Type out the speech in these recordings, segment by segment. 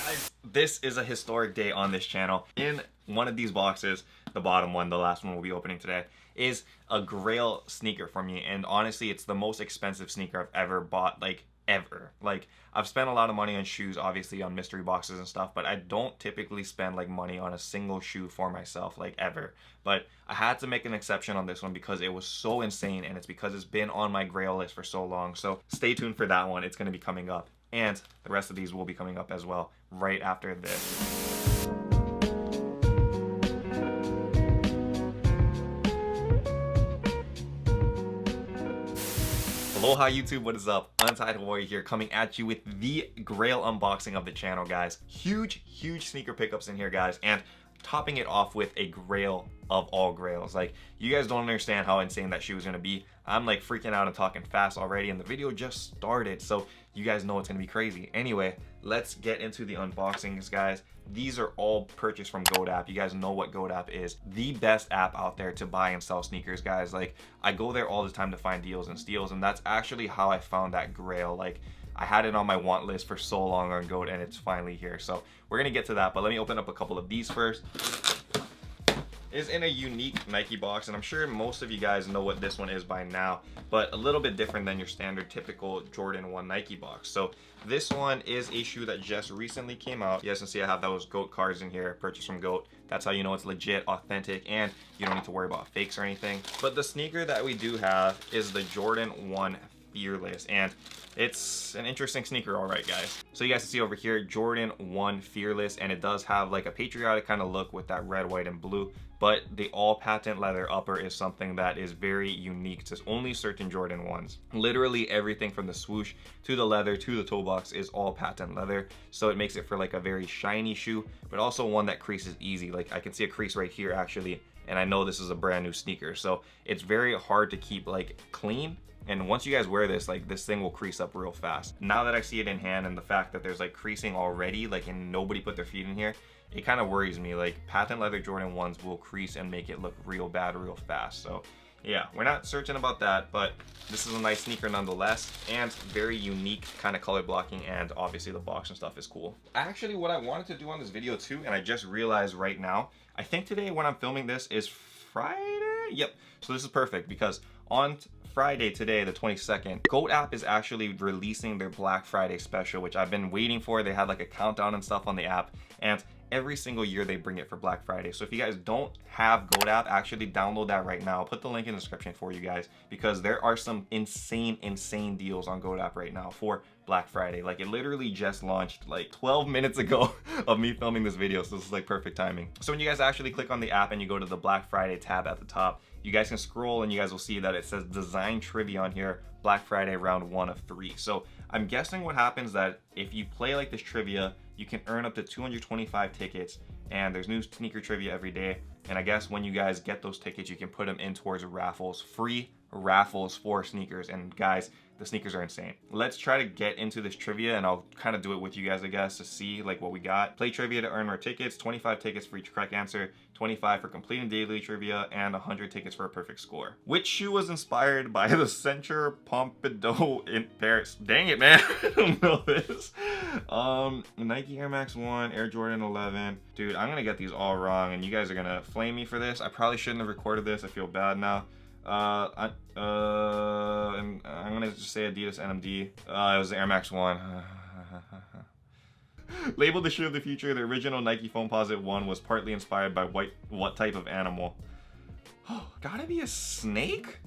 Guys, this is a historic day on this channel. In one of these boxes, the bottom one, the last one we'll be opening today, is a Grail sneaker for me. And honestly, it's the most expensive sneaker I've ever bought, like ever. Like, I've spent a lot of money on shoes, obviously on mystery boxes and stuff, but I don't typically spend like money on a single shoe for myself, like ever. But I had to make an exception on this one because it was so insane, and it's because it's been on my Grail list for so long. So stay tuned for that one. It's going to be coming up. And the rest of these will be coming up as well right after this. Aloha YouTube, what is up? Untitled Warrior here, coming at you with the Grail unboxing of the channel, guys. Huge sneaker pickups in here, guys, and topping it off with a Grail of all Grails. Like, you guys don't understand how insane that shoe is gonna be. I'm like freaking out and talking fast already, and the video just started, so you guys know it's gonna be crazy. Anyway, let's get into the unboxings, guys. These are all purchased from GoatApp. You guys know what GoatApp is. The best app out there to buy and sell sneakers, guys. Like, I go there all the time to find deals and steals, and that's actually how I found that Grail. Like, I had it on my want list for so long on Goat, and it's finally here. So we're gonna get to that, but let me open up a couple of these first. Is in a unique Nike box, and I'm sure most of you guys know what this one is by now, but a little bit different than your standard typical Jordan 1 Nike box. So this one is a shoe that just recently came out. You guys can see I have those Goat cards in here, purchased from Goat. That's how you know it's legit, authentic, and you don't need to worry about fakes or anything. But the sneaker that we do have is the Jordan 1 Fearless, and it's an interesting sneaker, all right, guys. So you guys can see over here, Jordan 1 Fearless, and it does have like a patriotic kind of look with that red, white, and blue, but the all patent leather upper is something that is very unique to only certain Jordan 1s. Literally everything from the swoosh to the leather to the toe box is all patent leather, so it makes it for like a very shiny shoe, but also one that creases easy. Like, I can see a crease right here actually, and I know this is a brand new sneaker, so it's very hard to keep like clean. And once you guys wear this, like, this thing will crease up real fast. Now that I see it in hand, and the fact that there's like creasing already, like, and nobody put their feet in here, it kind of worries me. Like, patent leather Jordan 1s will crease and make it look real bad real fast. So yeah, we're not certain about that, but this is a nice sneaker nonetheless, and very unique kind of color blocking, and obviously the box and stuff is cool. Actually, what I wanted to do on this video too, and I just realized right now, I think today when I'm filming this is Friday? Yep. So this is perfect because on Friday today, the 22nd, GoatApp is actually releasing their Black Friday special, which I've been waiting for. They had like a countdown and stuff on the app, and every single year they bring it for Black Friday. So if you guys don't have GoatApp, actually download that right now. I'll put the link in the description for you guys, because there are some insane deals on GoatApp right now for Black Friday. Like, it literally just launched like 12 minutes ago of me filming this video, so this is like perfect timing. So when you guys actually click on the app and you go to the Black Friday tab at the top, you guys can scroll and you guys will see that it says design trivia on here, Black Friday round 1 of 3. So I'm guessing what happens that if you play like this trivia, you can earn up to 225 tickets, and there's new sneaker trivia every day. And I guess when you guys get those tickets, you can put them in towards raffles, free raffles for sneakers. And guys, the sneakers are insane. Let's try to get into this trivia, and I'll kind of do it with you guys, I guess, to see like what we got. Play trivia to earn more tickets, 25 tickets for each correct answer, 25 for completing daily trivia, and 100 tickets for a perfect score. Which shoe was inspired by the Centre Pompidou in Paris? Dang it, man. I don't know this. Nike Air Max 1, Air Jordan 11. Dude, I'm gonna get these all wrong, and you guys are gonna flame me for this. I probably shouldn't have recorded this. I feel bad now. And I'm gonna just say Adidas NMD. It was the Air Max 1. Labeled the shoe of the future, the original Nike Foamposite 1 was partly inspired by what type of animal? Oh, gotta be a snake?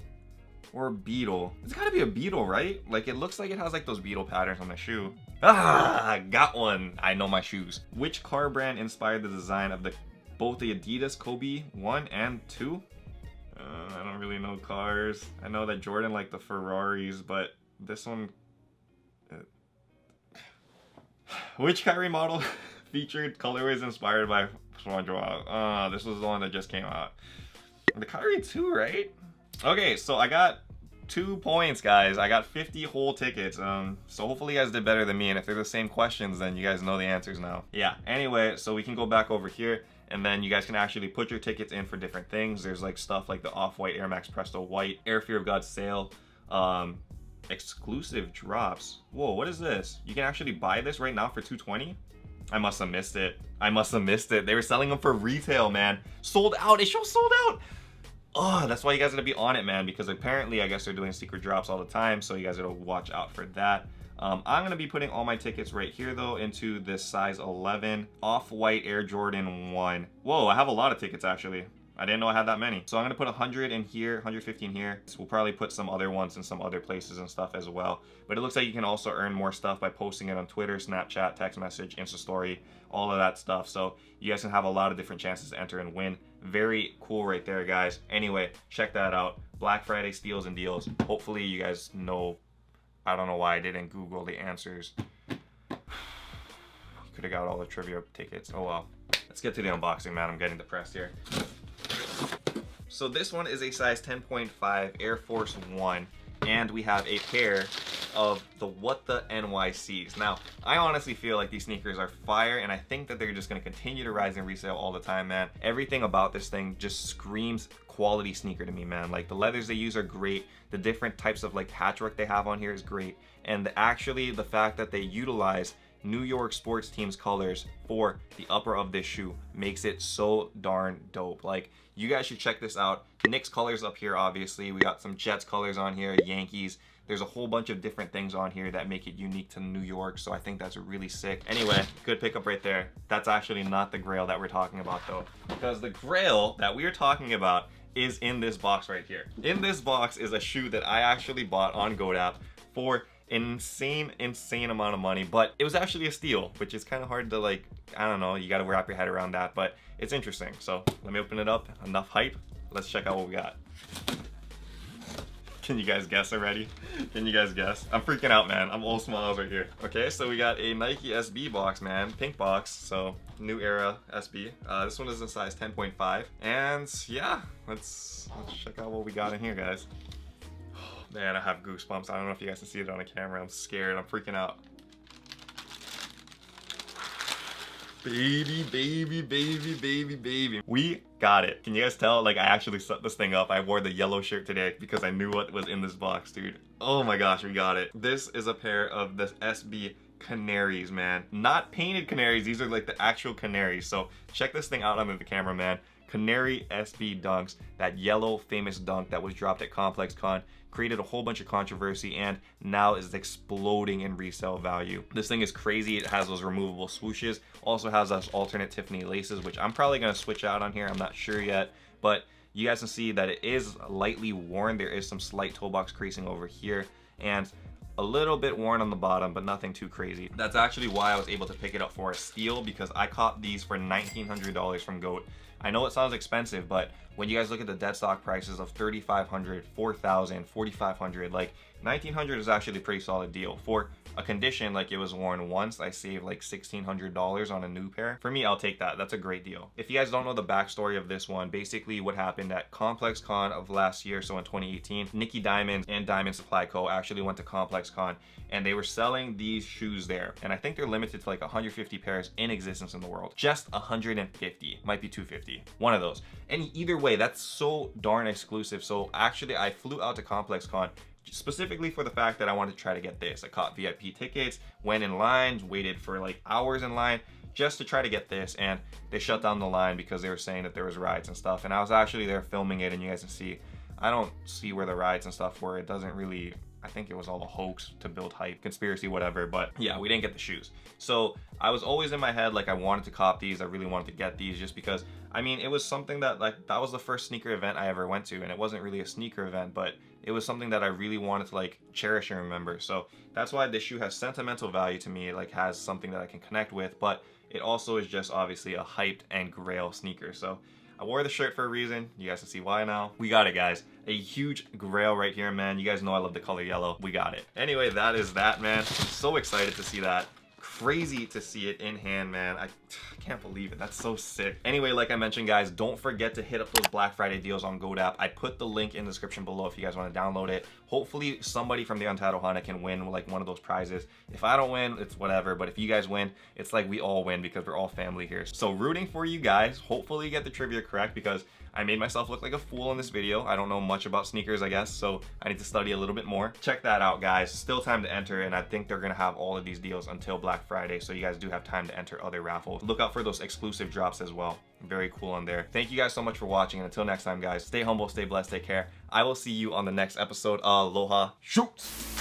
Or a beetle? It's gotta be a beetle, right? Like, it looks like it has like those beetle patterns on the shoe. Ah, got one. I know my shoes. Which car brand inspired the design of both the Adidas Kobe 1 and 2? I don't really know cars. I know that Jordan liked the Ferraris, but this one... Which Kyrie model featured colorways inspired by SpongeBob? This was the one that just came out. The Kyrie 2, right? Okay, so I got 2 points, guys. I got 50 whole tickets. So hopefully you guys did better than me, and if they're the same questions, then you guys know the answers now. Yeah, anyway, so we can go back over here, and then you guys can actually put your tickets in for different things. There's like stuff like the Off-White Air Max Presto White, Air Fear of God sale, exclusive drops. Whoa, what is this? You can actually buy this right now for $220? I must have missed it. I must have missed it. They were selling them for retail, man. Sold out. It shows sold out. Oh, that's why you guys gotta be on it, man, because apparently I guess they're doing secret drops all the time, so you guys gotta watch out for that. I'm gonna be putting all my tickets right here though into this size 11 Off-White Air Jordan 1. Whoa, I have a lot of tickets actually. I didn't know I had that many. So I'm gonna put 100 in here, 150 in here. So we'll probably put some other ones in some other places and stuff as well. But it looks like you can also earn more stuff by posting it on Twitter, Snapchat, text message, Insta story, all of that stuff. So you guys can have a lot of different chances to enter and win. Very cool right there, guys. Anyway, check that out. Black Friday steals and deals. Hopefully you guys know. I don't know why I didn't Google the answers. Could have got all the trivia tickets. Oh well. Let's get to the unboxing, man. I'm getting depressed here. So this one is a size 10.5 Air Force One, and we have a pair of the What the NYCs. Now, I honestly feel like these sneakers are fire, and I think that they're just gonna continue to rise in resale all the time, man. Everything about this thing just screams quality sneaker to me, man. Like the leathers they use are great. The different types of like patchwork they have on here is great. And the fact that they utilize New York sports teams colors for the upper of this shoe makes it so darn dope. Like, you guys should check this out. Knicks colors up here, obviously. We got some Jets colors on here, Yankees. There's a whole bunch of different things on here that make it unique to New York, so I think that's really sick. Anyway, good pickup right there. That's actually not the Grail that we're talking about though, because the Grail that we're talking about is in this box right here. In this box is a shoe that I actually bought on GoDapp for insane amount of money, but it was actually a steal, which is kind of hard to, like, I don't know, you got to wrap your head around that, but it's interesting. So let me open it up. Enough hype. Let's check out what we got. Can you guys guess already? Can you guys guess? I'm freaking out, man. I'm all smiles right here. Okay, so we got a Nike SB box, man. Pink box, so new era SB. This one is in size 10.5. And yeah, let's check out what we got in here, guys. Man, I have goosebumps. I don't know if you guys can see it on the camera. I'm scared. I'm freaking out. Baby, baby, baby, baby, baby. We got it. Can you guys tell? Like, I actually set this thing up. I wore the yellow shirt today because I knew what was in this box, dude. Oh my gosh, we got it. This is a pair of the SB Canaries, man. Not painted canaries. These are like the actual canaries. So check this thing out under the camera, man. Canary SB dunks, that yellow famous dunk that was dropped at Complex Con, created a whole bunch of controversy and now is exploding in resale value. This thing is crazy. It has those removable swooshes, also has those alternate Tiffany laces, which I'm probably gonna switch out on here. I'm not sure yet, but you guys can see that it is lightly worn. There is some slight toe box creasing over here and a little bit worn on the bottom, but nothing too crazy. That's actually why I was able to pick it up for a steal, because I caught these for $1,900 from GOAT. I know it sounds expensive, but when you guys look at the dead stock prices of $3,500, $4,000, $4,500, like $1,900 is actually a pretty solid deal. For a condition like it was worn once, I saved like $1,600 on a new pair. For me, I'll take that. That's a great deal. If you guys don't know the backstory of this one, basically what happened at Complex Con of last year, so in 2018, Nicky Diamond and Diamond Supply Co. actually went to Complex Con and they were selling these shoes there. And I think they're limited to like 150 pairs in existence in the world. Just 150, might be 250, one of those. And either way, that's so darn exclusive. So actually I flew out to Complex Con specifically for the fact that I wanted to try to get this. I caught VIP tickets, went in line, waited for like hours in line just to try to get this, and they shut down the line because they were saying that there was rides and stuff. And I was actually there filming it, and you guys can see, I don't see where the rides and stuff were. It doesn't really, I think it was all a hoax to build hype, conspiracy, whatever, but yeah, we didn't get the shoes. So I was always in my head like I wanted to cop these. I really wanted to get these just because, I mean, it was something that, like, that was the first sneaker event I ever went to, and it wasn't really a sneaker event, but it was something that I really wanted to like cherish and remember. So that's why this shoe has sentimental value to me. It like has something that I can connect with, but it also is just obviously a hyped and Grail sneaker. So I wore the shirt for a reason. You guys can see why now. We got it, guys. A huge Grail right here, man. You guys know I love the color yellow. We got it. Anyway, that is that, man. So excited to see that. Crazy to see it in hand, man. I can't believe it. That's so sick. Anyway, like I mentioned, guys, don't forget to hit up those Black Friday deals on GoDapp. I put the link in the description below if you guys want to download it. Hopefully somebody from the Untitled Hunter can win like one of those prizes. If I don't win, it's whatever, but if you guys win, it's like we all win because we're all family here. So rooting for you guys. Hopefully you get the trivia correct, because I made myself look like a fool in this video. I don't know much about sneakers, I guess, so I need to study a little bit more. Check that out, guys. Still time to enter, and I think they're gonna have all of these deals until Black Friday, so you guys do have time to enter other raffles. Look out for those exclusive drops as well. Very cool on there. Thank you guys so much for watching, and until next time, guys, stay humble, stay blessed, take care. I will see you on the next episode. Aloha. Shoot!